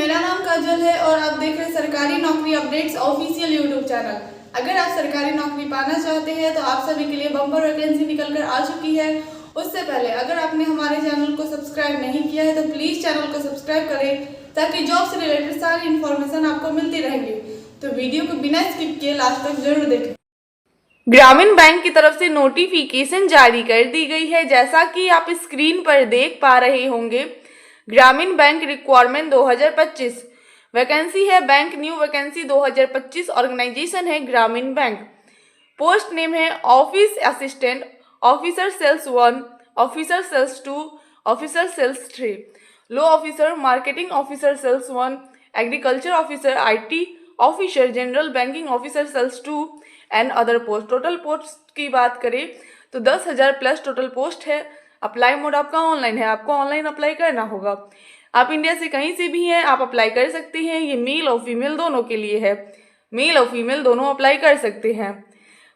मेरा नाम काजल है और आप देख रहे हैं सरकारी नौकरी अपडेट्स ऑफिशियल यूट्यूब चैनल। अगर आप सरकारी नौकरी पाना चाहते हैं तो आप सभी के लिए बम्पर वैकेंसी निकल कर आ चुकी है। उससे पहले अगर आपने हमारे चैनल को सब्सक्राइब नहीं किया है तो प्लीज़ चैनल को सब्सक्राइब करें ताकि जॉब से रिलेटेड सारी इन्फॉर्मेशन आपको मिलती रहेगी। तो वीडियो को बिना स्किप किए लास्ट तक जरूर देखें। ग्रामीण बैंक की तरफ से नोटिफिकेशन जारी कर दी गई है। जैसा कि आप स्क्रीन पर देख पा रहे होंगे, ग्रामीण बैंक रिक्वायरमेंट 2025 वैकेंसी है। बैंक न्यू वैकेंसी 2025 ऑर्गेनाइजेशन है ग्रामीण बैंक। पोस्ट नेम है office assistant, officer sales 1, officer sales 2, officer sales 3, law officer, marketing officer sales 1, agriculture officer, IT officer, general banking officer sales 2 and other post. Total post की बात करें तो 10,000 plus total post है। Apply mode आपका online है, आपको online apply करना होगा। आप इंडिया से कहीं से भी हैं, आप अप्लाई कर सकते हैं। ये मेल और फीमेल दोनों के लिए है, मेल और फीमेल दोनों अप्लाई कर सकते हैं।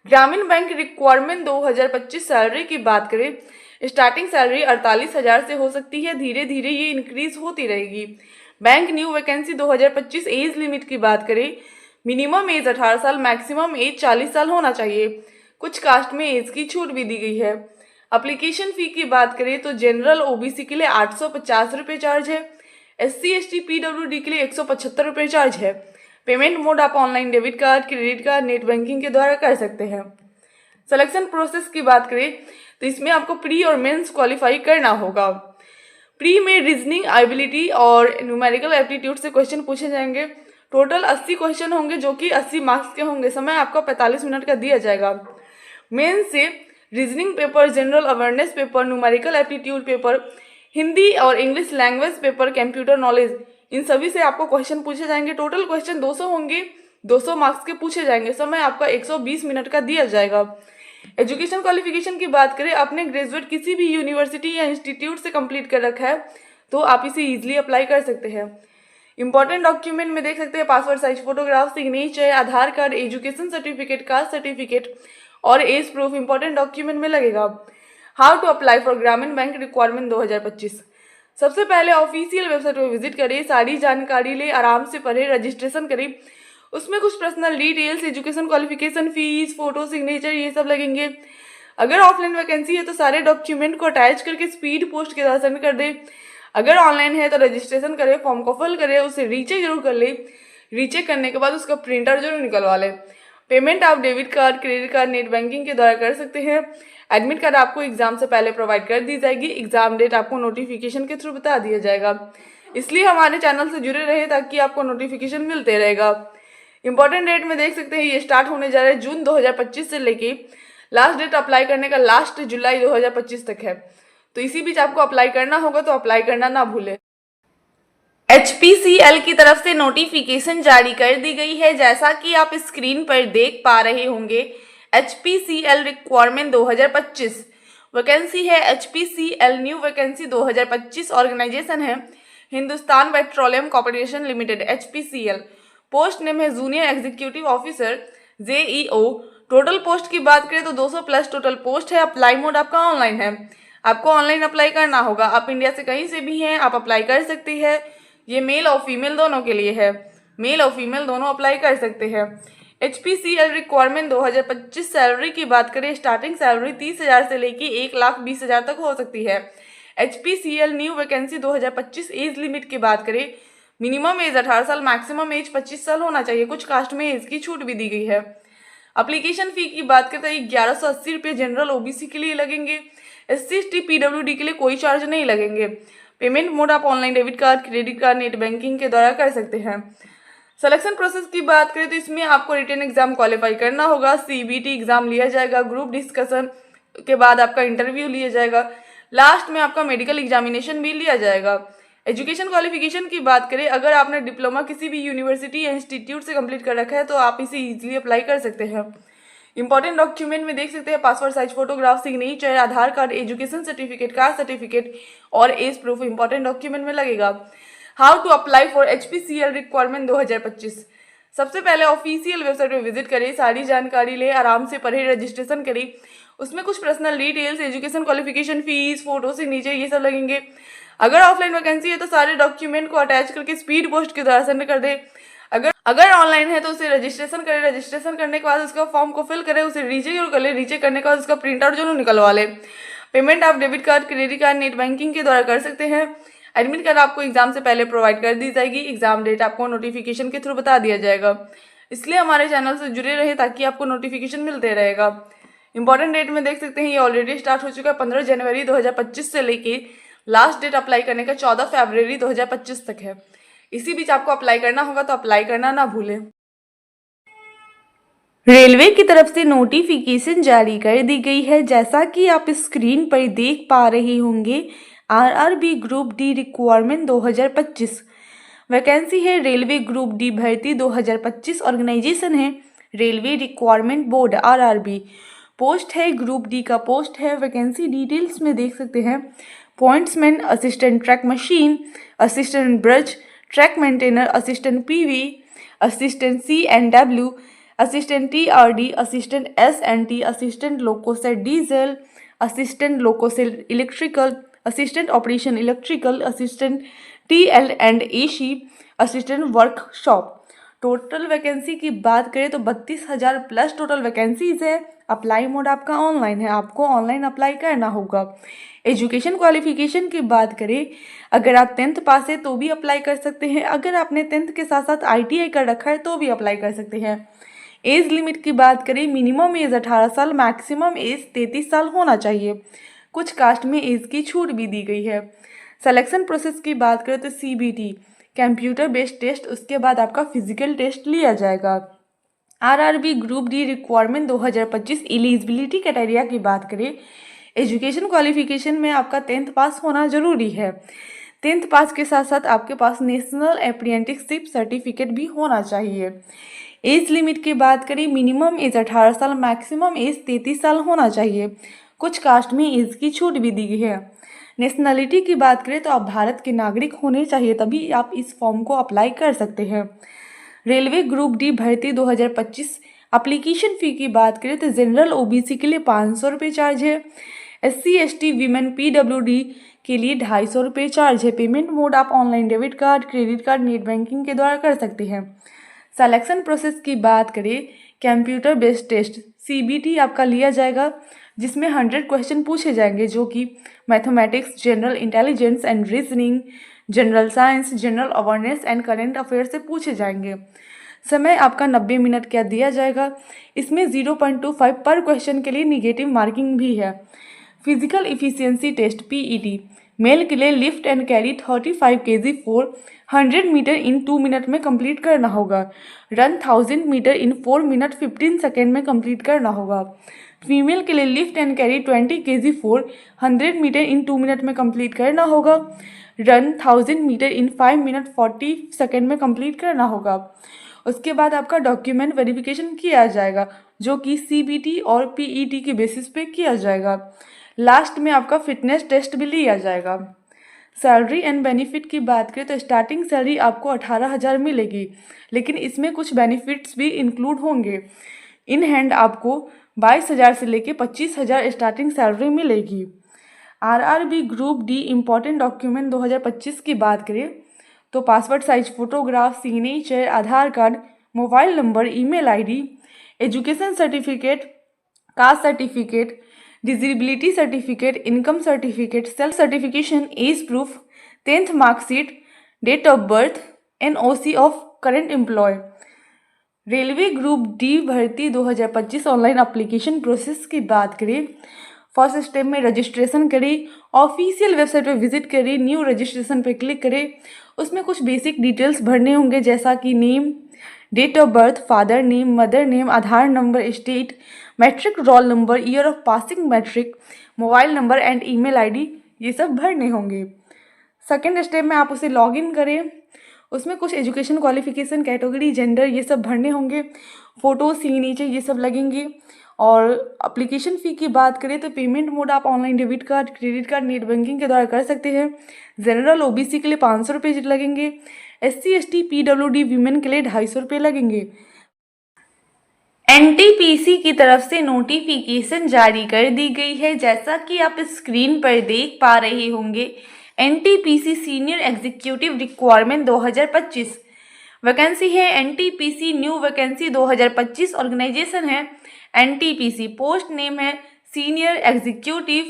ग्रामीण बैंक रिक्वायरमेंट 2025 सैलरी की बात करें, स्टार्टिंग सैलरी 48,000 से हो सकती है, धीरे धीरे ये इंक्रीज होती रहेगी। Bank new vacancy 2025 age limit की बात करें, मिनिमम एज 18 साल, मैक्सिमम एज 40 साल होना चाहिए। कुछ कास्ट में एज की छूट भी दी गई है। एप्लीकेशन फ़ी की बात करें तो जनरल OBC के लिए 850 रुपये चार्ज है, SC ST PWD के लिए 175 रुपये चार्ज है। पेमेंट मोड आप online debit card, credit card, net banking के द्वारा कर सकते हैं। सिलेक्शन प्रोसेस की बात करें तो इसमें आपको प्री और मेंस क्वालिफाई करना होगा। प्री में रीजनिंग एबिलिटी और न्यूमेरिकल एप्टीट्यूड से क्वेश्चन पूछे जाएंगे। टोटल 80 क्वेश्चन होंगे जो कि 80 मार्क्स के होंगे। समय आपको 45 मिनट का दिया जाएगा। मेन से reasoning paper, general awareness paper, numerical aptitude paper, Hindi और English language paper, computer knowledge, इन सभी से आपको क्वेश्चन पूछे जाएंगे। टोटल क्वेश्चन 200 होंगे, 200 मार्क्स के पूछे जाएंगे। समय आपका 120 मिनट का दिया जाएगा। एजुकेशन क्वालिफिकेशन की बात करें, आपने ग्रेजुएट किसी भी यूनिवर्सिटी या इंस्टीट्यूट से कंप्लीट कर रखा है तो आप इसे ईजिली अप्लाई कर सकते हैं। इंपॉर्टेंट डॉक्यूमेंट में देख सकते हैं passport size photograph, signature, Aadhaar card, education certificate, caste certificate और एज प्रूफ इंपॉर्टेंट डॉक्यूमेंट में लगेगा। How to apply for Gramin bank requirement 2025। सबसे पहले ऑफिशियल वेबसाइट पर विजिट करें, सारी जानकारी ले, आराम से पढ़े, रजिस्ट्रेशन करें। उसमें कुछ personal details, education qualification, fees, photo, signature, ये सब लगेंगे। अगर ऑफलाइन वैकेंसी है तो सारे डॉक्यूमेंट को अटैच करके स्पीड पोस्ट के साथ सेंड कर दे। अगर ऑनलाइन है तो रजिस्ट्रेशन करें, फॉर्म को फिल करें, उसे रीचेक जरूर कर ले। रीचेक करने के बाद उसका प्रिंटर जरूर निकलवा लें। पेमेंट आप debit card, credit card, net banking के द्वारा कर सकते हैं। एडमिट कार्ड आपको एग्जाम से पहले प्रोवाइड कर दी जाएगी। एग्जाम डेट आपको नोटिफिकेशन के थ्रू बता दिया जाएगा। इसलिए हमारे चैनल से जुड़े रहे ताकि आपको नोटिफिकेशन मिलते रहेगा। इंपॉर्टेंट डेट में देख सकते हैं ये स्टार्ट होने जा रहा है जून 2025 से लेके लास्ट डेट अप्लाई करने का लास्ट जुलाई 2025 तक है। तो इसी बीच आपको अप्लाई करना होगा, तो अप्लाई करना ना भूलें। HPCL की तरफ से नोटिफिकेशन जारी कर दी गई है। जैसा कि आप स्क्रीन पर देख पा रहे होंगे, HPCL रिक्वायरमेंट 2025 वैकेंसी है। HPCL न्यू वैकेंसी 2025 ऑर्गेनाइजेशन है Hindustan Petroleum Corporation Limited, HPCL। Post name है junior executive officer, JEO। Total post की बात करें तो 200 प्लस टोटल पोस्ट है। अप्लाई मोड आपका ऑनलाइन है, आपको ऑनलाइन अप्लाई करना होगा। आप इंडिया से कहीं से भी हैं, आप अप्लाई कर सकते हैं। ये मेल और फीमेल दोनों के लिए है, मेल और फीमेल दोनों अप्लाई कर सकते हैं। HPCL रिक्वायरमेंट 2025 सैलरी की बात करें, स्टार्टिंग सैलरी 30,000 से लेके 1,20,000 तक हो सकती है। HPCL new vacancy 2025 age limit की बात करें, मिनिमम एज 18 साल, मैक्सिमम एज 25 साल होना चाहिए। कुछ कास्ट में एज की छूट भी दी गई है। एप्लीकेशन फ़ी की बात करते हैं 1180 रुपये जनरल OBC के लिए लगेंगे। SC ST PWD के लिए कोई चार्ज नहीं लगेंगे। पेमेंट मोड आप online debit card, credit card, net banking के द्वारा कर सकते हैं। सिलेक्शन प्रोसेस की बात करें तो इसमें आपको रिटन एग्जाम क्वालिफाई करना होगा। CBT एग्जाम लिया जाएगा, ग्रुप डिस्कशन के बाद आपका इंटरव्यू लिया जाएगा, लास्ट में आपका मेडिकल एग्जामिनेशन भी लिया जाएगा। एजुकेशन क्वालिफिकेशन की बात करें, अगर आपने डिप्लोमा किसी भी यूनिवर्सिटी या इंस्टीट्यूट से कंप्लीट कर रखा है तो आप इसे ईजिली अप्लाई कर सकते हैं। इंपॉर्टेंट डॉक्यूमेंट में देख सकते हैं passport size photograph, signature, Aadhaar card, education certificate, caste certificate और एज प्रूफ इंपॉर्टेंट डॉक्यूमेंट में लगेगा। How to apply for HPCL requirement 2025। सबसे पहले ऑफिशियल वेबसाइट पर विजिट करें, सारी जानकारी ले, आराम से पढ़े, रजिस्ट्रेशन करें। उसमें कुछ personal details, education qualification, fees, photo, signature, ये सब लगेंगे। अगर ऑफलाइन वैकेंसी है तो सारे डॉक्यूमेंट को अटैच करके स्पीड पोस्ट के द्वारा सेंड कर दे। अगर ऑनलाइन है तो उसे रजिस्ट्रेशन करें, रजिस्ट्रेशन करने के बाद उसका फॉर्म को फिल करें, उसे रीचेक कर ले, रीचेक करने के बाद उसका प्रिंट आउट जो निकलवा ले। पेमेंट आप debit card, credit card, net banking के द्वारा कर सकते हैं। एडमिट कार्ड आपको एग्जाम से पहले प्रोवाइड कर दी जाएगी। एग्जाम डेट आपको नोटिफिकेशन के थ्रू बता दिया जाएगा। इसलिए हमारे चैनल से जुड़े रहे ताकि आपको नोटिफिकेशन मिलते रहेगा। इंपॉर्टेंट डेट में देख सकते हैं ये ऑलरेडी स्टार्ट हो चुका है 15 जनवरी 2025 से लेके लास्ट डेट अप्लाई करने का 14 फरवरी 2025 तक है। इसी बीच आपको अप्लाई करना होगा तो अप्लाई करना ना भूलें। रेलवे की तरफ से नोटिफिकेशन जारी कर दी गई है। जैसा कि आप स्क्रीन पर देख पा रहे होंगे, RRB group D requirement 2025 vacancy है। रेलवे ग्रुप डी भर्ती 2025 ऑर्गेनाइजेशन है railway requirement board RRB. Post है ग्रुप डी का पोस्ट है। वैकेंसी डिटेल्स में देख सकते हैं pointsman, assistant track machine, assistant bridge, track maintainer, assistant PV, assistant CNW, assistant TRD, assistant SNT, assistant loco shed diesel, assistant loco shed electrical, assistant operation electrical, assistant TL and AC, assistant workshop. Total vacancy की बात करें तो 32,000 plus total vacancies है। Apply mode आपका online है, आपको online apply करना होगा। एजुकेशन क्वालिफिकेशन की बात करें, अगर आप 10th पास है तो भी अप्लाई कर सकते हैं। अगर आपने 10th के साथ साथ ITI कर रखा है तो भी अप्लाई कर सकते हैं। एज लिमिट की बात करें, मिनिमम एज 18 साल, मैक्सिमम एज 33 साल होना चाहिए। कुछ कास्ट में एज की छूट भी दी गई है। सिलेक्शन प्रोसेस की बात करें तो CBT कंप्यूटर बेस्ड टेस्ट, उसके बाद आपका फिजिकल टेस्ट लिया जाएगा। RRB group D requirement 2025 eligibility criteria की बात करें, एजुकेशन क्वालिफिकेशन में आपका 10th पास होना जरूरी है। 10th पास के साथ साथ आपके पास नेशनल अप्रेंटिसशिप सर्टिफिकेट भी होना चाहिए। एज लिमिट की बात करें, मिनिमम एज 18 साल, मैक्सिमम एज 33 साल होना चाहिए। कुछ कास्ट में एज की छूट भी दी गई है। नेशनलिटी की बात करें तो आप भारत के नागरिक होने चाहिए, तभी आप इस फॉर्म को अप्लाई कर सकते हैं। रेलवे ग्रुप डी भर्ती 2025 एप्लीकेशन फ़ी की बात करें तो जनरल OBC के लिए 500 रुपये चार्ज है। SC ST वीमेन PWD के लिए 250 रुपये चार्ज है। पेमेंट मोड आप online debit card, credit card, net banking के द्वारा कर सकते हैं। सिलेक्शन प्रोसेस की बात करें, कंप्यूटर बेस्ड टेस्ट CBT आपका लिया जाएगा, जिसमें 100 क्वेश्चन पूछे जाएंगे जो कि mathematics, general intelligence and reasoning, general science, general awareness and current affair से पूछे जाएंगे। समय आपका 90 मिनट का दिया जाएगा। इसमें 0.25 पर क्वेश्चन के लिए निगेटिव मार्किंग भी है। Physical efficiency test PET male के लिए lift and carry 35 kg for 100 metre in 2 minute में कंप्लीट करना होगा। Run 1000 metre in 4 minute 15 second में कंप्लीट करना होगा। फीमेल के लिए lift and carry 20 kg for 100 metre in 2 minute में कंप्लीट करना होगा। Run 1000 metre in 5 minute 40 second में कंप्लीट करना होगा। उसके बाद आपका डॉक्यूमेंट वेरिफिकेशन किया जाएगा, जो कि CBT और PET के बेसिस पे किया जाएगा। लास्ट में आपका फिटनेस टेस्ट भी लिया जाएगा। सैलरी एंड बेनिफिट की बात करें तो स्टार्टिंग सैलरी आपको 18,000 मिलेगी, लेकिन इसमें कुछ बेनिफिट्स भी इंक्लूड होंगे। इन हैंड आपको 22,000 से लेके 25,000 स्टार्टिंग सैलरी मिलेगी। RRB group D important document 2025 की बात करें तो passport size photograph, signature, Aadhaar card, mobile number, email ID, education certificate, caste certificate, disability certificate, income certificate, self certification, age proof, 10th marksheet, date of birth, NOC of current employ. Railway group D भर्ती 2025 online application process की बात करें, first step में registration करें, official website पर visit करें, new registration पर click करें। उसमें कुछ बेसिक डिटेल्स भरने होंगे, जैसा कि name, date of birth, father name, mother name, Aadhaar number, state, matric roll number, year of passing matric, mobile number and email ID, ये सब भरने होंगे। सेकेंड स्टेप में आप उसे लॉगिन करें, उसमें कुछ एजुकेशन क्वालिफिकेशन, कैटेगरी, जेंडर, ये सब भरने होंगे। फ़ोटो, सिग्नेचर, ये सब लगेंगे। और एप्लीकेशन फ़ी की बात करें तो पेमेंट मोड आप online debit card, credit card, net banking के द्वारा कर सकते हैं। जनरल OBC के लिए 500 रुपये लगेंगे। SC ST PWD वीमेन के लिए 250 रुपये लगेंगे। NTPC की तरफ से नोटिफिकेशन जारी कर दी गई है। जैसा कि आप स्क्रीन पर देख पा रहे होंगे, NTPC senior executive requirement 2025 vacancy है। एनटीपीसी न्यू वैकेंसी 2025 ऑर्गेनाइजेशन है एनटीपीसी। पोस्ट नेम है सीनियर एग्जीक्यूटिव।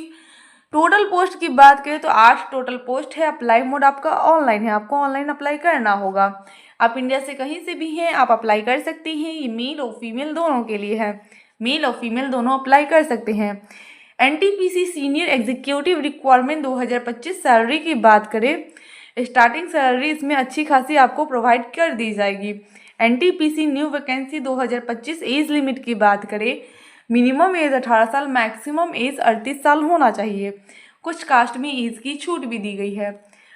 टोटल पोस्ट की बात करें तो 8 टोटल पोस्ट है। अप्लाई मोड आपका ऑनलाइन है, आपको ऑनलाइन अप्लाई करना होगा। आप इंडिया से कहीं से भी हैं, आप अप्लाई कर सकते हैं। ये मेल और फीमेल दोनों के लिए है, मेल और फीमेल दोनों अप्लाई कर सकते हैं। NTPC senior executive requirement 2025 salary की बात करें, स्टार्टिंग सैलरी इसमें अच्छी खासी आपको प्रोवाइड कर दी जाएगी। NTPC new vacancy 2025 age limit की बात करें, मिनिमम एज 18 साल, मैक्सिमम एज 38 साल होना चाहिए। कुछ कास्ट में एज की छूट भी दी गई है।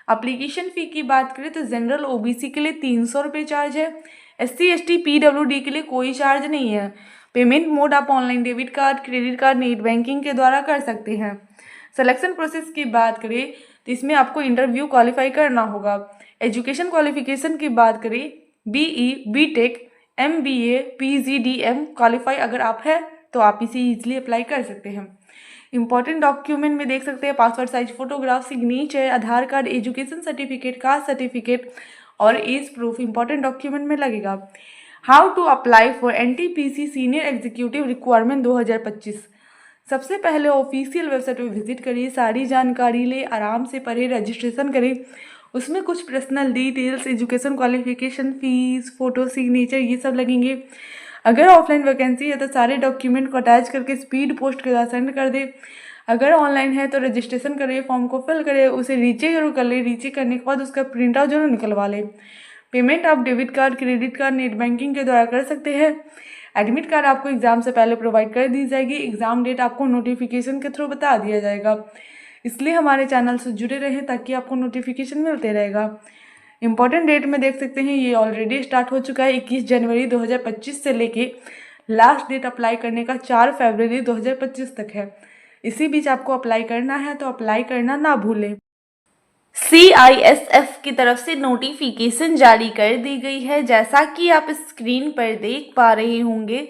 एप्लीकेशन फ़ी की बात करें तो जनरल ओबीसी के लिए 300 रुपये चार्ज है। SC ST PWD के लिए कोई चार्ज नहीं है। पेमेंट मोड आप online debit card, credit card, net banking के द्वारा कर सकते हैं। सिलेक्शन प्रोसेस की बात करें तो इसमें आपको इंटरव्यू क्वालिफाई करना होगा। एजुकेशन क्वालिफिकेशन की बात करें, BE, BTech, MBA, PG, DM qualify अगर आप है तो आप इसे ईजिली अप्लाई कर सकते हैं। इंपॉर्टेंट डॉक्यूमेंट में देख सकते हैं passport size photograph, signature, Aadhaar card, education certificate, caste certificate और एज प्रूफ इंपॉर्टेंट डॉक्यूमेंट में लगेगा। How to apply for NTPC senior executive requirement 2025। सबसे पहले ऑफिशियल वेबसाइट पर विजिट करिए, सारी जानकारी ले, आराम से पढ़े, रजिस्ट्रेशन करें। उसमें कुछ personal details, education qualification, fees, photo, signature ये सब लगेंगे। अगर ऑफलाइन वैकेंसी है तो सारे डॉक्यूमेंट को अटैच करके स्पीड पोस्ट के साथ सेंड कर दे। अगर ऑनलाइन है तो रजिस्ट्रेशन करें, फॉर्म को फिल करें, उसे रीचेक जरूर कर ले। रीचेक करने के बाद उसका प्रिंट आउट जरूर निकलवा ले। पेमेंट आप debit card, credit card, net banking के द्वारा कर सकते हैं। एडमिट कार्ड आपको एग्जाम से पहले प्रोवाइड कर दी जाएगी। एग्जाम डेट आपको नोटिफिकेशन के थ्रू बता दिया जाएगा, इसलिए हमारे चैनल से जुड़े रहें ताकि आपको नोटिफिकेशन मिलते रहेगा। इंपॉर्टेंट डेट में देख सकते हैं ये ऑलरेडी स्टार्ट हो चुका है 21 जनवरी 2025 से लेके लास्ट डेट अप्लाई करने का 4 फरवरी 2025 तक है। इसी बीच आपको अप्लाई करना है तो अप्लाई करना ना भूलें। CISF की तरफ से नोटिफिकेशन जारी कर दी गई है, जैसा कि आप स्क्रीन पर देख पा रहे होंगे।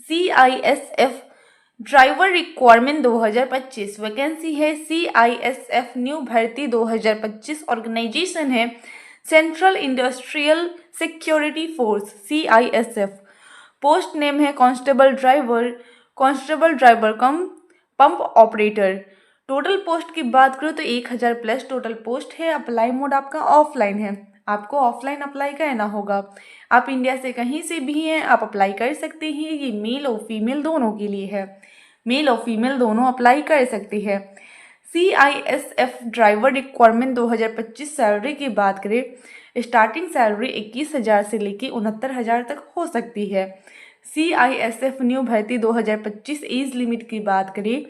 CISF ड्राइवर रिक्वायरमेंट 2025 वैकेंसी है। CISF न्यू भर्ती 2025 ऑर्गेनाइजेशन है central industrial security force CISF। Post name है constable driver cum pump operator. Total post की बात करूँ तो 1000 प्लस टोटल पोस्ट है। अप्लाई मोड आपका ऑफलाइन है, आपको ऑफलाइन अप्लाई करना होगा। आप इंडिया से कहीं से भी हैं, आप अप्लाई कर सकते हैं। ये मेल और फीमेल दोनों के लिए है, मेल और फीमेल दोनों अप्लाई कर सकते हैं। CISF ड्राइवर रिक्वायरमेंट 2025 सैलरी की बात करें, स्टार्टिंग सैलरी 21,000 से लेकर 69,000 तक हो सकती है। CISF न्यू भर्ती 2025 एज लिमिट की बात करें,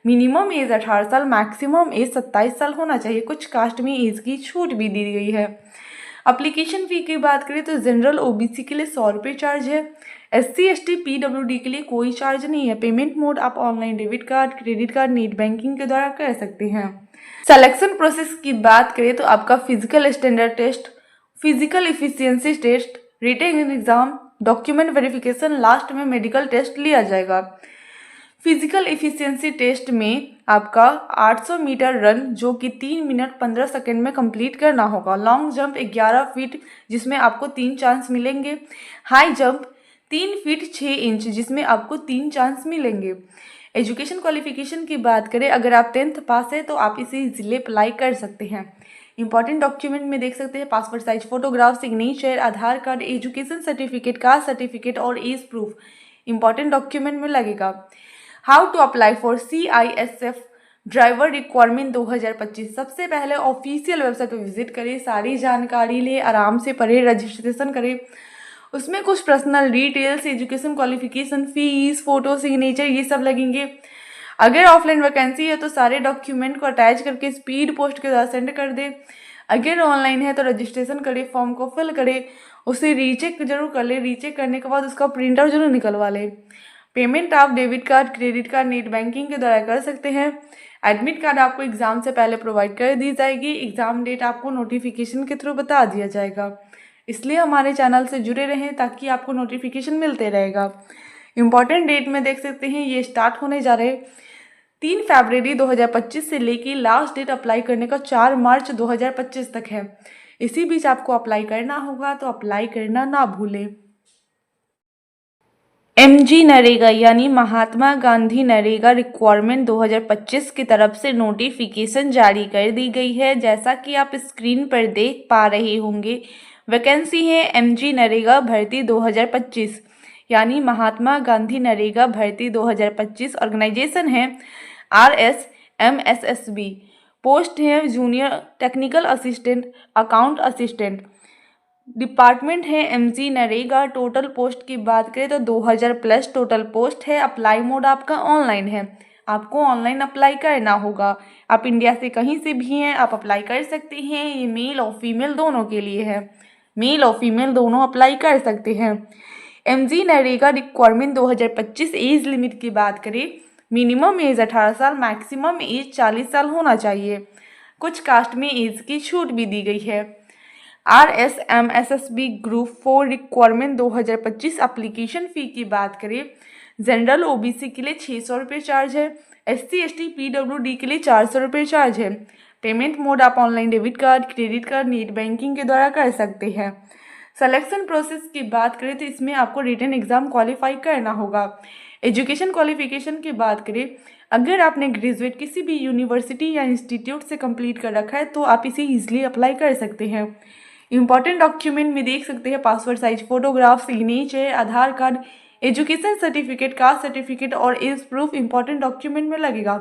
मिनिमम एज 18 साल, मैक्सिमम एज 27 साल होना चाहिए। कुछ कास्ट में एज की छूट भी दी गई है। एप्लीकेशन फ़ी की बात करें तो जनरल ओबीसी के लिए 100 रुपये चार्ज है। SC ST PWD के लिए कोई चार्ज नहीं है। पेमेंट मोड आप online debit card, credit card, net banking के द्वारा कर सकते हैं। सिलेक्शन प्रोसेस की बात करें तो आपका physical standard test, physical efficiency test, written exam, document verification, last में मेडिकल टेस्ट लिया जाएगा। फिजिकल इफिशियंसी टेस्ट में आपका 800 मीटर रन जो कि 3 मिनट 15 सेकेंड में कंप्लीट करना होगा। लॉन्ग जंप 11 फीट जिसमें आपको 3 चांस मिलेंगे। हाई जंप 3 फीट 6 इंच जिसमें आपको 3 चांस मिलेंगे। एजुकेशन क्वालिफिकेशन की बात करें, अगर आप 10th पास है तो आप इसे इजीली अप्लाई कर सकते हैं। इंपॉर्टेंट डॉक्यूमेंट में देख सकते हैं passport size photograph, signature, Aadhaar card, education certificate, caste certificate और एज प्रूफ इंपॉर्टेंट डॉक्यूमेंट में लगेगा। How to apply for CISF driver requirement 2025। सबसे पहले ऑफिशियल वेबसाइट पर विजिट करें, सारी जानकारी ले, आराम से पढ़े, रजिस्ट्रेशन करें। उसमें कुछ personal details, education qualification, fees, photo, signature ये सब लगेंगे। अगर ऑफलाइन वैकेंसी है तो सारे डॉक्यूमेंट को अटैच करके स्पीड पोस्ट के साथ सेंड कर दे। अगर ऑनलाइन है तो रजिस्ट्रेशन करें, फॉर्म को फिल करें, उसे रीचेक जरूर कर ले। रीचेक करने के बाद उसका प्रिंट आउट जरूर निकलवा ले। पेमेंट आप debit card, credit card, net banking के द्वारा कर सकते हैं। एडमिट कार्ड आपको एग्जाम से पहले प्रोवाइड कर दी जाएगी। एग्जाम डेट आपको नोटिफिकेशन के थ्रू बता दिया जाएगा, इसलिए हमारे चैनल से जुड़े रहें ताकि आपको नोटिफिकेशन मिलते रहेगा। इंपॉर्टेंट डेट में देख सकते हैं ये स्टार्ट होने जा रहे 3 फरवरी 2025 से लेके लास्ट डेट अप्लाई करने का 4 मार्च 2025 तक है। इसी बीच आपको अप्लाई करना होगा, तो अप्लाई करना ना भूलें। MG नरेगा यानी महात्मा गांधी नरेगा रिक्वायरमेंट 2025 की तरफ से नोटिफिकेशन जारी कर दी गई है। जैसा कि आप स्क्रीन पर देख पा रहे होंगे, वैकेंसी है MG नरेगा भर्ती 2025 यानी महात्मा गांधी नरेगा भर्ती 2025। ऑर्गेनाइजेशन है RSMSSB। पोस्ट है junior technical assistant, account assistant. Department है MG नरेगा। टोटल पोस्ट की बात करें तो 2000 प्लस टोटल पोस्ट है। अप्लाई मोड आपका ऑनलाइन है, आपको ऑनलाइन अप्लाई करना होगा। आप इंडिया से कहीं से भी हैं, आप अप्लाई कर सकते हैं। ये मेल और फीमेल दोनों के लिए है, मेल और फीमेल दोनों अप्लाई कर सकते हैं। MG NREGA requirement 2025। Age limit की बात करें, मिनिमम एज 18 साल, मैक्सिमम एज 40 साल होना चाहिए। कुछ कास्ट में एज की छूट भी दी गई है। RSMSSB group 4 requirement 2025। Application fee की बात करें, जनरल OBC के लिए 600 रुपये चार्ज है, SC ST PWD के लिए 400 रुपये चार्ज है। पेमेंट मोड आप online debit card, credit card, net banking के द्वारा कर सकते हैं। सिलेक्शन प्रोसेस की बात करें तो इसमें आपको रिटन एग्ज़ाम क्वालिफाई करना होगा। एजुकेशन क्वालिफिकेशन की बात करें, अगर आपने ग्रेजुएट किसी भी यूनिवर्सिटी या इंस्टीट्यूट से कंप्लीट कर रखा है तो आप इसे ईजिली अप्लाई कर सकते हैं। इंपॉर्टेंट डॉक्यूमेंट में देख सकते हैं passport size photograph, signature, Aadhaar card, education certificate, caste certificate और एज प्रूफ इंपॉर्टेंट डॉक्यूमेंट में लगेगा।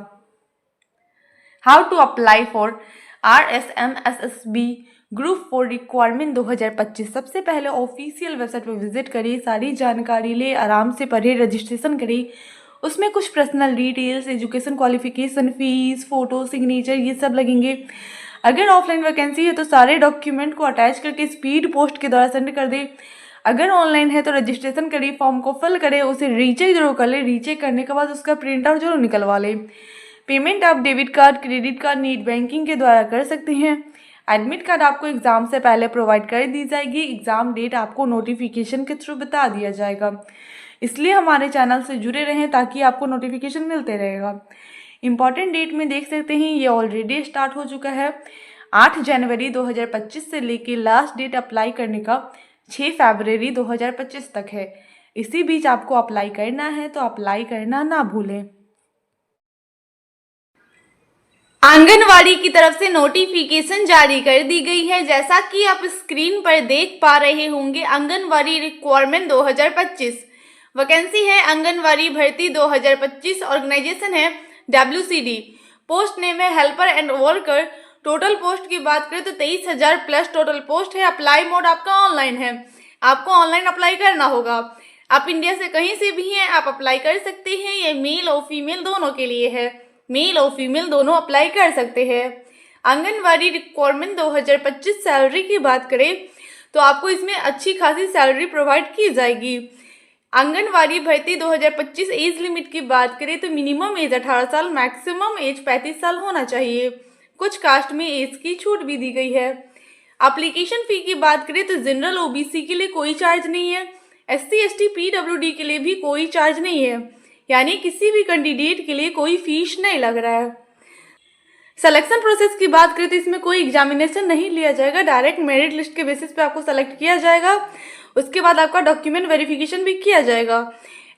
How to apply for RSMSSB group 4 requirement 2025। सबसे पहले ऑफिशियल वेबसाइट पर विजिट करिए, सारी जानकारी ले, आराम से पढ़े, रजिस्ट्रेशन करिए। उसमें कुछ personal details, education qualification, fees, photo, signature ये सब लगेंगे। अगर ऑफलाइन वैकेंसी है तो सारे डॉक्यूमेंट को अटैच करके स्पीड पोस्ट के द्वारा सेंड कर दें। अगर ऑनलाइन है तो रजिस्ट्रेशन करिए, फॉर्म को फिल करें, उसे रीचेक जरूर कर ले। रीचेक करने के बाद उसका प्रिंट आउट जरूर निकलवा लें। पेमेंट आप debit card, credit card, net banking के द्वारा कर सकते हैं। एडमिट कार्ड आपको एग्ज़ाम से पहले प्रोवाइड कर दी जाएगी। एग्ज़ाम डेट आपको नोटिफिकेशन के थ्रू बता दिया जाएगा, इसलिए हमारे चैनल से जुड़े रहें ताकि आपको नोटिफिकेशन मिलते रहेगा। इम्पॉर्टेंट डेट में देख सकते हैं ये ऑलरेडी स्टार्ट हो चुका है। 8 जनवरी 2025 से लेके लास्ट डेट अप्लाई करने का 6 फरवरी 2025 तक है। इसी बीच आपको अप्लाई करना है, तो अप्लाई करना ना भूलें। आंगनवाड़ी की तरफ से नोटिफिकेशन जारी कर दी गई है। जैसा कि आप स्क्रीन पर देख पा रहे होंगे, आंगनवाड़ी रिक्वायरमेंट 2025। वैकेंसी है आंगनवाड़ी भर्ती 2025। ऑर्गेनाइजेशन है WCD। पोस्ट नेम है helper and worker. Total post की बात करें तो 23,000 प्लस टोटल पोस्ट है। अप्लाई मोड आपका ऑनलाइन है, आपको ऑनलाइन अप्लाई करना होगा। आप इंडिया से कहीं से भी हैं, आप अप्लाई कर सकते हैं। ये मेल और फीमेल दोनों के लिए है, मेल और फीमेल दोनों अप्लाई कर सकते हैं। आंगनवाड़ी रिक्वायरमेंट 2025। सैलरी की बात करें तो आपको इसमें अच्छी खासी सैलरी प्रोवाइड की जाएगी। आंगनवाड़ी भर्ती 2025। एज लिमिट की बात करें तो मिनिमम एज 18 साल, मैक्सिमम एज 35 साल होना चाहिए। कुछ कास्ट में एज की छूट भी दी गई है। एप्लीकेशन फ़ी की बात करें तो जनरल OBC के लिए कोई चार्ज नहीं है, SC ST PWD के लिए भी कोई चार्ज नहीं है, यानी किसी भी कैंडिडेट के लिए कोई फीस नहीं लग रहा है। सिलेक्शन प्रोसेस की बात करें तो इसमें कोई एग्जामिनेशन नहीं लिया जाएगा, डायरेक्ट मेरिट लिस्ट के बेसिस पे आपको सेलेक्ट किया जाएगा। उसके बाद आपका डॉक्यूमेंट वेरिफिकेशन भी किया जाएगा।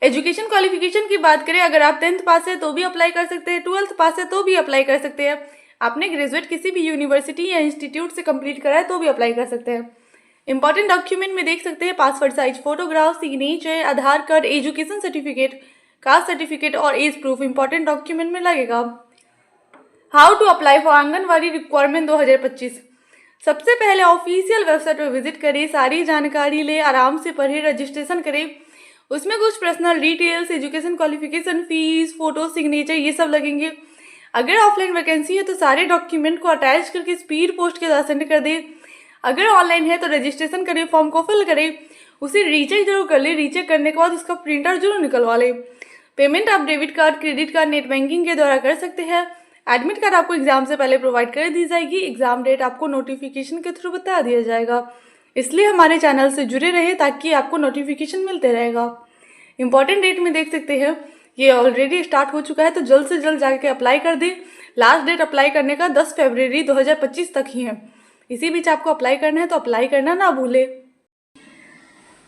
एजुकेशन क्वालिफिकेशन की बात करें, अगर आप 10th पास है तो भी अप्लाई कर सकते हैं, 12th पास है तो भी अप्लाई कर सकते हैं, आपने ग्रेजुएट किसी भी यूनिवर्सिटी या इंस्टीट्यूट से कंप्लीट करा है तो भी अप्लाई कर सकते हैं। इंपॉर्टेंट डॉक्यूमेंट में देख सकते हैं passport size photograph, signature, Aadhaar card, education certificate, caste certificate और एज प्रूफ इंपॉर्टेंट डॉक्यूमेंट में लगेगा। How to apply for Anganwadi requirement 2025। सबसे पहले ऑफिशियल वेबसाइट पर विजिट करें, सारी जानकारी ले, आराम से पढ़े, रजिस्ट्रेशन करें। उसमें कुछ personal details, education qualification, fees, photo, signature ये सब लगेंगे। अगर ऑफलाइन वैकेंसी है तो सारे डॉक्यूमेंट को अटैच करके स्पीड पोस्ट के साथ सेंड कर दें। अगर ऑनलाइन है तो रजिस्ट्रेशन करें, फॉर्म को फिल करें, उसे रीचेक जरूर कर ले। रीचेक करने के बाद उसका प्रिंट आउट जरूर निकलवा ले। पेमेंट आप debit card, credit card, net banking के द्वारा कर सकते हैं। एडमिट कार्ड आपको एग्जाम से पहले प्रोवाइड कर दी जाएगी। एग्जाम डेट आपको नोटिफिकेशन के थ्रू बता दिया जाएगा, इसलिए हमारे चैनल से जुड़े रहें ताकि आपको नोटिफिकेशन मिलते रहेगा। इंपॉर्टेंट डेट में देख सकते हैं ये ऑलरेडी स्टार्ट हो चुका है, तो जल्द से जल्द जाके अप्लाई कर दें। लास्ट डेट अप्लाई करने का 10 फरवरी 2025 तक ही है। इसी बीच आपको अप्लाई करना है तो अप्लाई करना ना भूलें।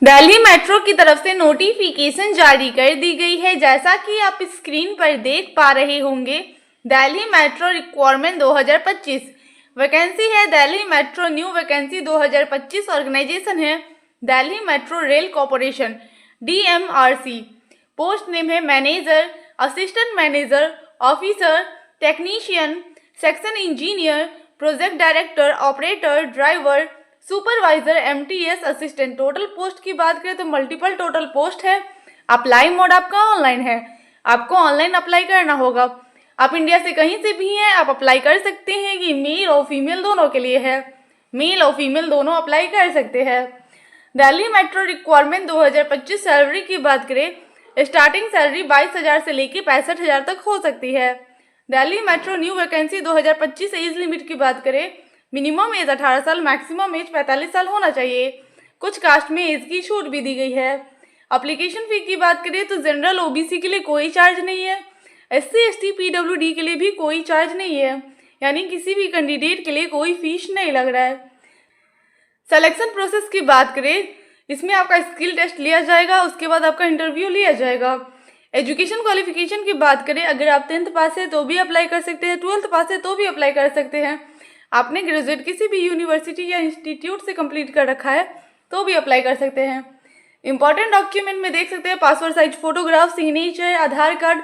दिल्ली मेट्रो की तरफ से नोटिफिकेशन जारी कर दी गई है। जैसा कि आप स्क्रीन पर देख पा रहे होंगे, दिल्ली मेट्रो रिक्वायरमेंट 2025 वैकेंसी है। Delhi metro new vacancy 2025 organisation है Delhi metro rail corporation DMRC। Post name है manager, assistant manager, officer, technician, section engineer, project director, operator, driver, supervisor, MTS assistant. Total post की बात करें तो मल्टीपल टोटल पोस्ट है। Apply mode आपका online है, आपको ऑनलाइन अप्लाई करना होगा। आप इंडिया से कहीं से भी हैं, आप अप्लाई कर सकते हैं। ये मेल और फीमेल दोनों के लिए है, मेल और फीमेल दोनों अप्लाई कर सकते हैं। दिल्ली मेट्रो रिक्वायरमेंट 2025 सैलरी की बात करें, स्टार्टिंग सैलरी 22,000 से लेकर 65,000 तक हो सकती है। Delhi metro new vacancy 2025 age limit की बात करें, मिनिमम एज 18 साल, मैक्सिमम एज 45 साल होना चाहिए। कुछ कास्ट में एज की छूट भी दी गई है। अप्लीकेशन फ़ी की बात करें तो जनरल OBC के लिए कोई चार्ज नहीं है, SC ST PWD के लिए भी कोई चार्ज नहीं है, यानी किसी भी कैंडिडेट के लिए कोई फीस नहीं लग रहा है। सिलेक्शन प्रोसेस की बात करें, इसमें आपका स्किल टेस्ट लिया जाएगा, उसके बाद आपका इंटरव्यू लिया जाएगा। एजुकेशन क्वालिफिकेशन की बात करें, अगर आप 10th पास है तो भी अप्लाई कर सकते हैं, 12th पास है तो भी अप्लाई कर सकते हैं। आपने ग्रेजुएट किसी भी यूनिवर्सिटी या इंस्टीट्यूट से कंप्लीट कर रखा है तो भी अप्लाई कर सकते हैं। इंपॉर्टेंट डॉक्यूमेंट में देख सकते हैं passport size photograph, signature, Aadhaar card,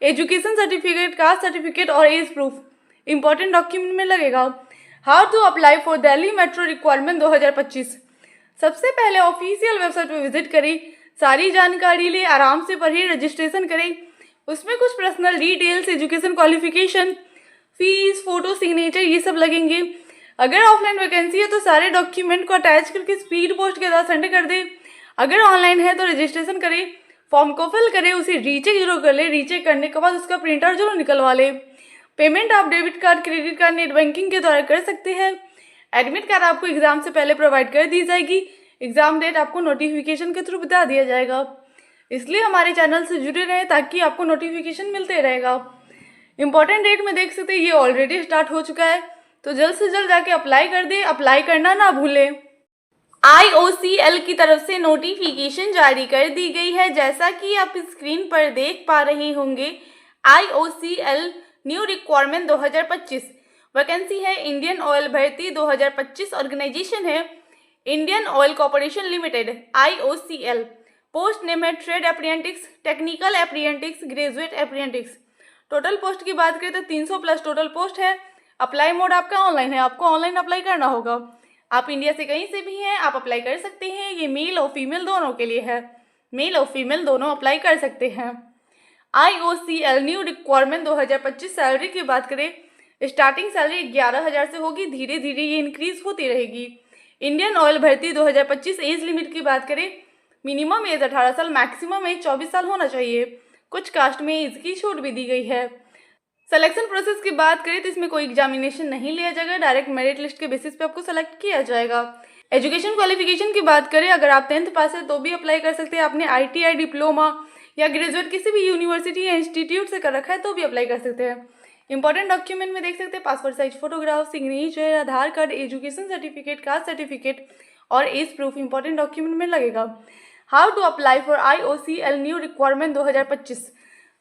education certificate, caste certificate और एज प्रूफ इंपॉर्टेंट डॉक्यूमेंट में लगेगा। How to apply for Delhi metro requirement 2025। सबसे पहले ऑफिशियल वेबसाइट पर विजिट करें, सारी जानकारी ले, आराम से पढ़िए, रजिस्ट्रेशन करें। उसमें कुछ personal details, education qualification, fees, photo, signature ये सब लगेंगे। अगर ऑफलाइन वैकेंसी है तो सारे डॉक्यूमेंट को अटैच करके स्पीड पोस्ट के साथ सेंड कर दें। अगर ऑनलाइन है तो रजिस्ट्रेशन करें, फॉर्म को फिल करें, उसे रीचेक जरूर कर ले। रीचेक करने के बाद उसका प्रिंट आउट जरूर निकलवा ले। पेमेंट आप debit card, credit card, net banking के द्वारा कर सकते हैं। एडमिट कार्ड आपको एग्जाम से पहले प्रोवाइड कर दी जाएगी। एग्जाम डेट आपको नोटिफिकेशन के थ्रू बता दिया जाएगा, इसलिए हमारे चैनल से जुड़े रहें ताकि आपको नोटिफिकेशन मिलते रहेगा। इंपॉर्टेंट डेट में देख सकते हैं ये ऑलरेडी स्टार्ट हो चुका है, तो जल्द से जल्द जाके अप्लाई कर दें। अप्लाई करना ना भूलें। IOCL की तरफ से नोटिफिकेशन जारी कर दी गई है। जैसा कि आप स्क्रीन पर देख पा रहे होंगे, IOCL न्यू रिक्वायरमेंट 2025 वैकेंसी है। इंडियन ऑयल भर्ती 2025 ऑर्गेनाइजेशन है Indian Oil Corporation Limited IOCL। Post name है trade apprentice, technical apprentice, graduate apprentice. Total post की बात करें तो 300 प्लस टोटल पोस्ट है। अप्लाई मोड आपका ऑनलाइन है, आपको ऑनलाइन अप्लाई करना होगा। आप इंडिया से कहीं से भी हैं, आप अप्लाई कर सकते हैं। ये मेल और फीमेल दोनों के लिए है, मेल और फीमेल दोनों अप्लाई कर सकते हैं। IOCL न्यू रिक्वायरमेंट 2025 सैलरी की बात करें, स्टार्टिंग सैलरी 11,000 से होगी, धीरे धीरे ये इंक्रीज होती रहेगी। इंडियन ऑयल भर्ती 2025 एज लिमिट की बात करें, मिनिमम एज 18 साल, मैक्सिमम एज 24 साल होना चाहिए। कुछ कास्ट में एज की छूट भी दी गई है। सिलेक्शन प्रोसेस की बात करें तो इसमें कोई एग्जामिनेशन नहीं लिया जाएगा, डायरेक्ट मेरिट लिस्ट के बेसिस पे आपको सेलेक्ट किया जाएगा। एजुकेशन क्वालिफिकेशन की बात करें, अगर आप 10th पास है तो भी अप्लाई कर सकते हैं। आपने ITI डिप्लोमा या ग्रेजुएट किसी भी यूनिवर्सिटी या इंस्टीट्यूट से कर रखा है तो भी अप्लाई कर सकते हैं। इंपॉर्टेंट डॉक्यूमेंट में देख सकते हैं passport size photograph, signature, Aadhaar card, education certificate, caste certificate और एज प्रूफ इंपॉर्टेंट डॉक्यूमेंट में लगेगा। How to apply for IOCL new requirement 2025।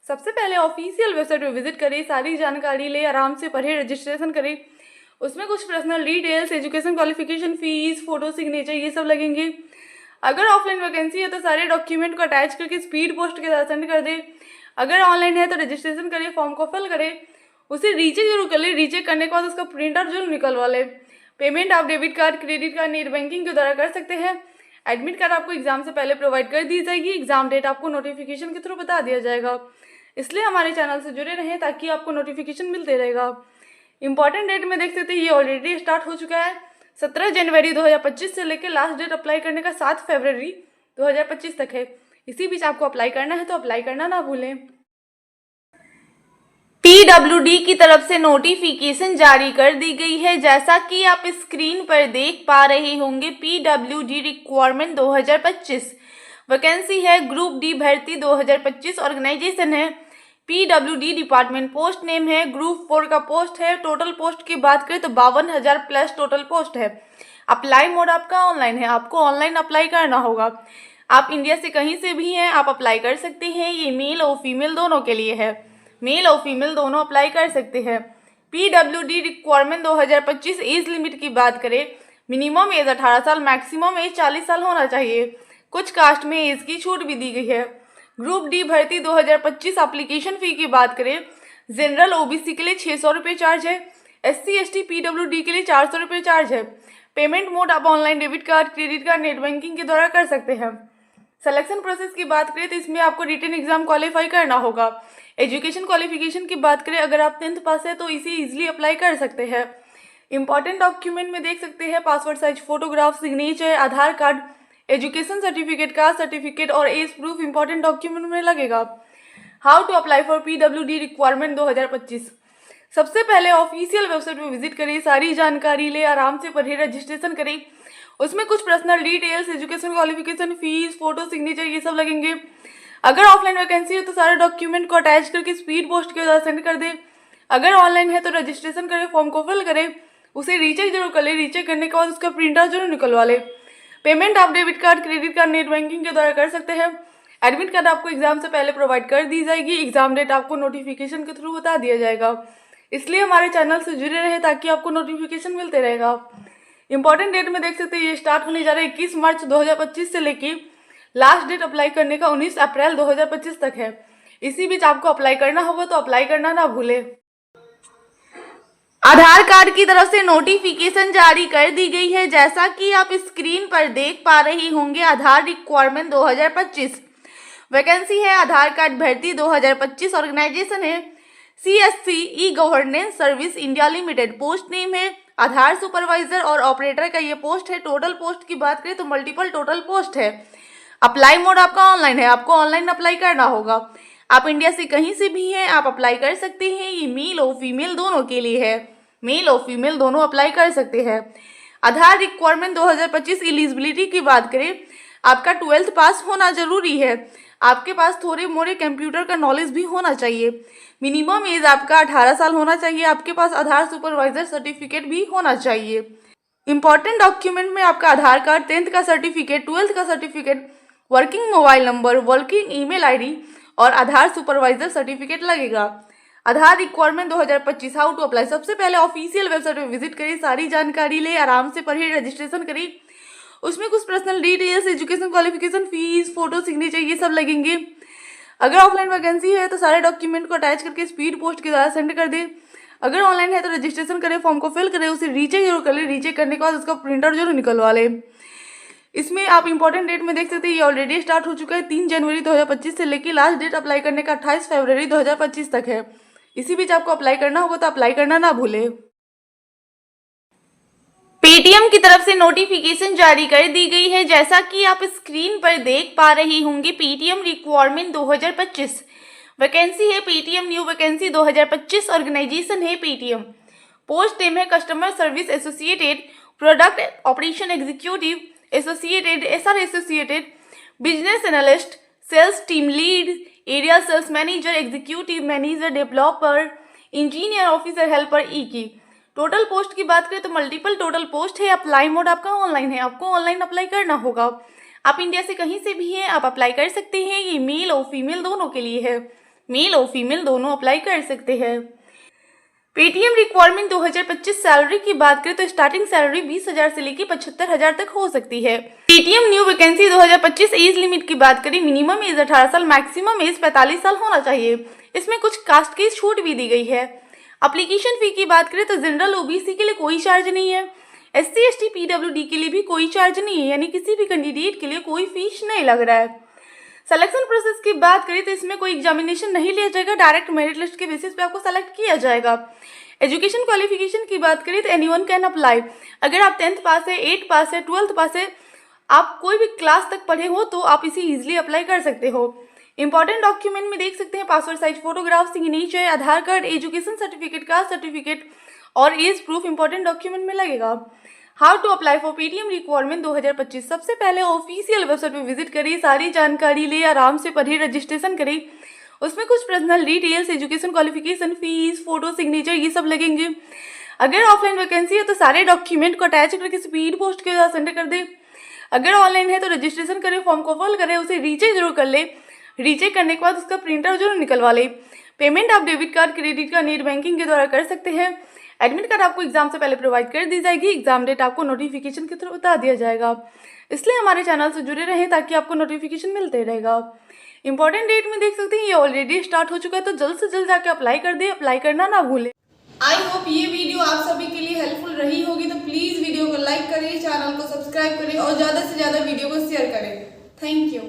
सबसे पहले ऑफिशियल वेबसाइट पर विजिट करें, सारी जानकारी ले, आराम से पढ़े, रजिस्ट्रेशन करें। उसमें कुछ personal details, education qualification, fees, photo, signature ये सब लगेंगे। अगर ऑफलाइन वैकेंसी है तो सारे डॉक्यूमेंट को अटैच करके स्पीड पोस्ट के साथ सेंड कर दें। अगर ऑनलाइन है तो रजिस्ट्रेशन करें, फॉर्म को फिल करें, उसे रीचेक जरूर कर ले। रीचेक करने के बाद उसका प्रिंट आउट जरूर निकलवा ले। पेमेंट आप debit card, credit card, net banking के द्वारा कर सकते हैं। एडमिट कार्ड आपको एग्जाम से पहले प्रोवाइड कर दी जाएगी। एग्जाम डेट आपको नोटिफिकेशन के थ्रू बता दिया जाएगा, इसलिए हमारे चैनल से जुड़े रहें ताकि आपको नोटिफिकेशन मिलते रहेगा। इंपॉर्टेंट डेट में देख सकते हैं ये ऑलरेडी स्टार्ट हो चुका है। 17 जनवरी 2025 से लेकर लास्ट डेट अप्लाई करने का 7 फरवरी 2025 तक है। इसी बीच आपको अप्लाई करना है तो अप्लाई करना ना भूलें। PWD की तरफ से नोटिफिकेशन जारी कर दी गई है। जैसा कि आप स्क्रीन पर देख पा रहे होंगे, PWD रिक्वायरमेंट 2025 वैकेंसी है ग्रुप डी भर्ती 2025, ऑर्गेनाइजेशन है PWD, डिपार्टमेंट, पोस्ट नेम है ग्रुप 4 का पोस्ट है। टोटल पोस्ट की बात करें तो 52,000 प्लस टोटल पोस्ट है। अप्लाई मोड आपका ऑनलाइन है, आपको ऑनलाइन अप्लाई करना होगा। आप इंडिया से कहीं से भी हैं, आप अप्लाई कर सकते हैं। ये मेल और फीमेल दोनों के लिए है, मेल और फीमेल दोनों अप्लाई कर सकते हैं। PWD रिक्वायरमेंट 2025, एज लिमिट की बात करें, मिनिमम एज 18 साल, मैक्सिमम एज 40 साल होना चाहिए। कुछ कास्ट में एज की छूट भी दी गई है। ग्रुप डी भर्ती 2025, एप्लीकेशन फ़ी की बात करें, जनरल OBC के लिए 600 रुपये चार्ज है, SC ST PWD के लिए 400 रुपये चार्ज है। पेमेंट मोड आप online debit card, credit card, net banking के द्वारा कर सकते हैं। सिलेक्शन प्रोसेस की बात करें तो इसमें आपको रिटन एग्जाम क्वालिफाई करना होगा। एजुकेशन क्वालिफिकेशन की बात करें, अगर आप 10th पास है तो इसे इजीली अप्लाई कर सकते हैं। इंपॉर्टेंट डॉक्यूमेंट में देख सकते हैं passport size photograph, signature, Aadhaar card, education certificate, caste certificate और एज प्रूफ इंपॉर्टेंट डॉक्यूमेंट में लगेगा। How to apply for PWD requirement 2025। सबसे पहले ऑफिशियल वेबसाइट पर विजिट करें, सारी जानकारी ले, आराम से पढ़े, रजिस्ट्रेशन करें। उसमें कुछ personal details, education qualification, fees, photo, signature ये सब लगेंगे। अगर ऑफलाइन वैकेंसी है तो सारे डॉक्यूमेंट को अटैच करके स्पीड पोस्ट के द्वारा सेंड कर दें। अगर ऑनलाइन है तो रजिस्ट्रेशन करें, फॉर्म को फिल करें, उसे रीचेक जरूर कर ले। रीचेक करने के बाद उसका प्रिंट आउट जरूर निकलवा ले। पेमेंट आप debit card, credit card, net banking के द्वारा कर सकते हैं। एडमिट कार्ड आपको एग्जाम से पहले प्रोवाइड कर दी जाएगी। एग्जाम डेट आपको नोटिफिकेशन के थ्रू बता दिया जाएगा, इसलिए हमारे चैनल से जुड़े रहे ताकि आपको नोटिफिकेशन मिलते रहेगा। इंपॉर्टेंट डेट में देख सकते हैं ये स्टार्ट होने जा रहा है 21 मार्च 2025 से लेके लास्ट डेट अप्लाई करने का 19 अप्रैल 2025 तक है। इसी बीच आपको अप्लाई करना होगा तो अप्लाई करना ना भूले। आधार कार्ड की तरफ से नोटिफिकेशन जारी कर दी गई है, जैसा कि आप स्क्रीन पर देख पा रही होंगे। आधार रिक्वायरमेंट 2025, वैकेंसी है आधार कार्ड भर्ती 2025, ऑर्गेनाइजेशन है CSC e governance service India limited, post name है आधार सुपरवाइजर और ऑपरेटर का ये पोस्ट है। टोटल पोस्ट की बात करें तो मल्टीपल टोटल पोस्ट है। अप्लाई मोड आपका ऑनलाइन है, आपको ऑनलाइन अप्लाई करना होगा। आप इंडिया से कहीं से भी हैं, आप अप्लाई कर सकते हैं। ये मेल और फीमेल दोनों के लिए है, मेल और फीमेल दोनों अप्लाई कर सकते हैं। आधार रिक्वायरमेंट 2025, एलिजिबिलिटी की बात करें, आपका 12th पास होना जरूरी है। आपके पास थोड़े मोड़े कंप्यूटर का नॉलेज भी होना चाहिए। मिनिमम एज आपका 18 साल होना चाहिए। आपके पास आधार सुपरवाइजर सर्टिफिकेट भी होना चाहिए। इंपॉर्टेंट डॉक्यूमेंट में आपका आधार कार्ड, 10th का सर्टिफिकेट, 12th का certificate, working mobile number, working email ID और आधार सुपरवाइजर सर्टिफिकेट लगेगा। आधार रिक्वायरमेंट 2025, हाउ टू अप्लाई। सबसे पहले ऑफिशियल वेबसाइट पर विजिट करें, सारी जानकारी ले, आराम से पढ़े, रजिस्ट्रेशन करें। उसमें कुछ personal details, education qualification, fees, photo, signature ये सब लगेंगे। अगर ऑफलाइन वैकेंसी है तो सारे डॉक्यूमेंट को अटैच करके स्पीड पोस्ट के द्वारा सेंड कर दें। अगर ऑनलाइन है तो रजिस्ट्रेशन करें, फॉर्म को फिल करें, उसे रीचेक जरूर कर ले। रीचेक करने के बाद उसका प्रिंट आउट जरूर निकलवा ले। इसमें आप इंपॉर्टेंट डेट में देख सकते हैं, ये ऑलरेडी स्टार्ट हो चुका है 3 जनवरी 2025 से लेकर लास्ट डेट अप्लाई करने का 28 फरवरी 2025 तक है। इसी बीच आपको अप्लाई करना होगा तो अप्लाई करना ना भूले। पेटीएम की तरफ से नोटिफिकेशन जारी कर दी गई है, जैसा कि आप स्क्रीन पर देख पा रही होंगे। पेटीएम रिक्वायरमेंट 2025, वैकेंसी है पेटीएम न्यू वैकेंसी 2025, ऑर्गेनाइजेशन है पेटीएम, पोस्ट नेम है customer service associated, product operation executive associated, SR associated, business analyst, sales team lead, area sales manager, executive manager, developer, engineer, officer, helper ई की। Total post की बात करें तो multiple total post है। Apply mode आपका online है, आपको ऑनलाइन अप्लाई करना होगा। आप इंडिया से कहीं से भी हैं, आप अप्लाई कर सकते हैं। ये मेल और फीमेल दोनों के लिए है, मेल और फीमेल दोनों अप्लाई कर सकते हैं। पेटीएम रिक्वायरमेंट 2025, सैलरी की बात करें तो स्टार्टिंग सैलरी 20,000 से लेकर 75,000 तक हो सकती है। Paytm new vacancy 2025, age limit की बात करें, मिनिमम एज 18 साल, मैक्सिमम एज 45 साल होना चाहिए। इसमें कुछ कास्ट की छूट भी दी गई है। एप्लीकेशन फी की बात करें तो जनरल OBC के लिए कोई चार्ज नहीं है, SC ST PWD के लिए भी कोई चार्ज नहीं है, यानी किसी भी कैंडिडेट के लिए कोई फीस नहीं लग रहा है। सिलेक्शन प्रोसेस की बात करें तो इसमें कोई एग्जामिनेशन नहीं लिया जाएगा, डायरेक्ट मेरिट लिस्ट के बेसिस पे आपको सेलेक्ट किया जाएगा। एजुकेशन क्वालिफिकेशन की बात करें तो एनीवन कैन अप्लाई। अगर आप 10th पास है, 8 पास है, 12th पास है, आप कोई भी क्लास तक पढ़े हो तो आप इसे ईजिली अप्लाई कर सकते हो। इंपॉर्टेंट डॉक्यूमेंट में देख सकते हैं passport size photograph, signature, Aadhaar card, education certificate, caste certificate और एज प्रूफ इंपॉर्टेंट डॉक्यूमेंट में लगेगा। How to apply for Paytm requirement 2025। सबसे पहले ऑफिशियल वेबसाइट पे विजिट करिए, सारी जानकारी ले, आराम से पढ़िए, रजिस्ट्रेशन करिए। उसमें कुछ personal details, education qualification, fees, photo, signature ये सब लगेंगे। अगर ऑफलाइन वैकेंसी है तो सारे डॉक्यूमेंट को अटैच करके स्पीड पोस्ट के साथ सेंड कर दे। अगर ऑनलाइन है तो रजिस्ट्रेशन करें, फॉर्म को फिल करें, उसे रीचेक जरूर कर ले। रीचेक करने के बाद उसका प्रिंटर जरूर निकलवा ले। पेमेंट आप debit card, credit card, net banking के द्वारा कर सकते हैं। एडमिट कार्ड आपको एग्जाम से पहले प्रोवाइड कर दी जाएगी। एग्जाम डेट आपको नोटिफिकेशन के थ्रू बता दिया जाएगा, इसलिए हमारे चैनल से जुड़े रहें ताकि आपको नोटिफिकेशन मिलते रहेगा। इंपॉर्टेंट डेट में देख सकते हैं ये ऑलरेडी स्टार्ट हो चुका है, तो जल्द से जल्द जाके अप्लाई कर दे, अप्लाई करना ना भूलें। आई होप ये वीडियो आप सभी के लिए हेल्पफुल रही होगी, तो प्लीज़ वीडियो को लाइक करें, चैनल को सब्सक्राइब करें और ज़्यादा से ज़्यादा वीडियो को शेयर करें। Thank you.